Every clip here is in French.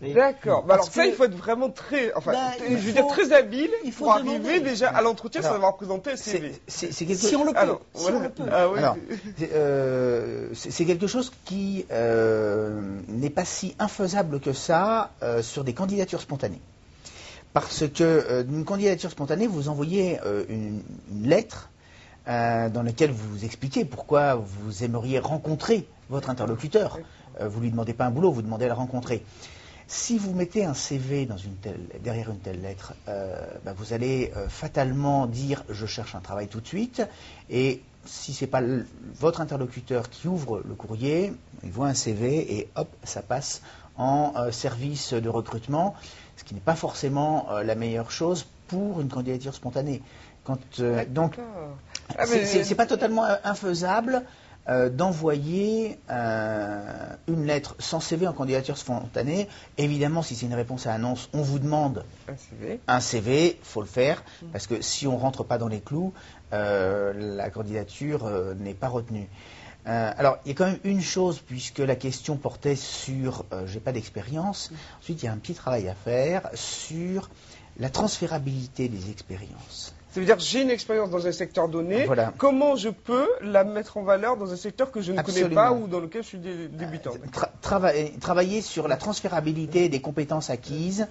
D'accord. Bah alors ça, il faut être vraiment très, enfin, je veux dire très habile pour arriver déjà à l'entretien sans avoir présenté un CV. Si on le peut. Alors, si on le peut. Ah, oui. Alors, c'est quelque chose qui n'est pas si infaisable que ça sur des candidatures spontanées. Parce que d'une candidature spontanée, vous envoyez une lettre dans laquelle vous expliquez pourquoi vous aimeriez rencontrer votre interlocuteur. Vous ne lui demandez pas un boulot, vous demandez à le rencontrer. Si vous mettez un CV derrière une telle lettre, vous allez fatalement dire « je cherche un travail tout de suite » et si ce n'est pas votre interlocuteur qui ouvre le courrier, il voit un CV et hop, ça passe en service de recrutement, ce qui n'est pas forcément la meilleure chose pour une candidature spontanée. Donc, c'est pas totalement infaisable d'envoyer une lettre sans CV en candidature spontanée. Évidemment, si c'est une réponse à annonce, on vous demande un CV, il faut le faire, parce que si on ne rentre pas dans les clous, la candidature n'est pas retenue. Alors, il y a quand même une chose, puisque la question portait sur j'ai pas d'expérience. Ensuite, il y a un petit travail à faire sur la transférabilité des expériences. Ça veut dire j'ai une expérience dans un secteur donné, comment je peux la mettre en valeur dans un secteur que je ne connais pas ou dans lequel je suis débutant. Travailler sur la transférabilité des compétences acquises,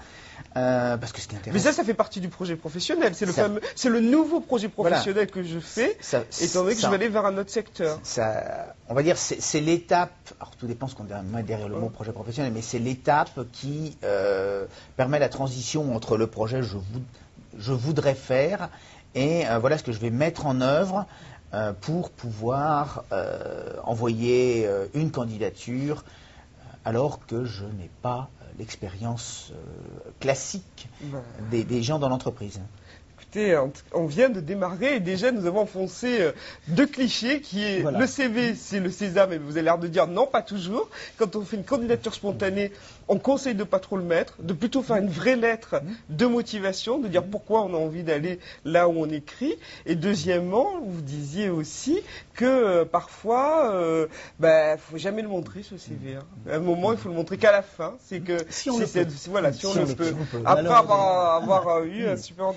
parce que ce qui intéresse... Mais ça fait partie du projet professionnel, c'est le nouveau projet professionnel que je fais, étant donné que je vais aller vers un autre secteur. On va dire c'est l'étape, alors tout dépend ce qu'on met derrière le mot projet professionnel, mais c'est l'étape qui permet la transition entre le projet je voudrais faire et voilà ce que je vais mettre en œuvre pour pouvoir envoyer une candidature alors que je n'ai pas l'expérience classique des gens dans l'entreprise. Écoutez, on vient de démarrer et déjà nous avons enfoncé deux clichés qui est le CV, c'est le sésame, mais vous avez l'air de dire non, pas toujours. Quand on fait une candidature spontanée, on conseille de ne pas trop le mettre, de plutôt faire une vraie lettre de motivation, de dire pourquoi on a envie d'aller là où on écrit. Et deuxièmement, vous disiez aussi que parfois, faut jamais le montrer ce CV. À un moment, il faut le montrer qu'à la fin. C'est que si on le peut. Voilà, si on le peut. Après avoir eu un super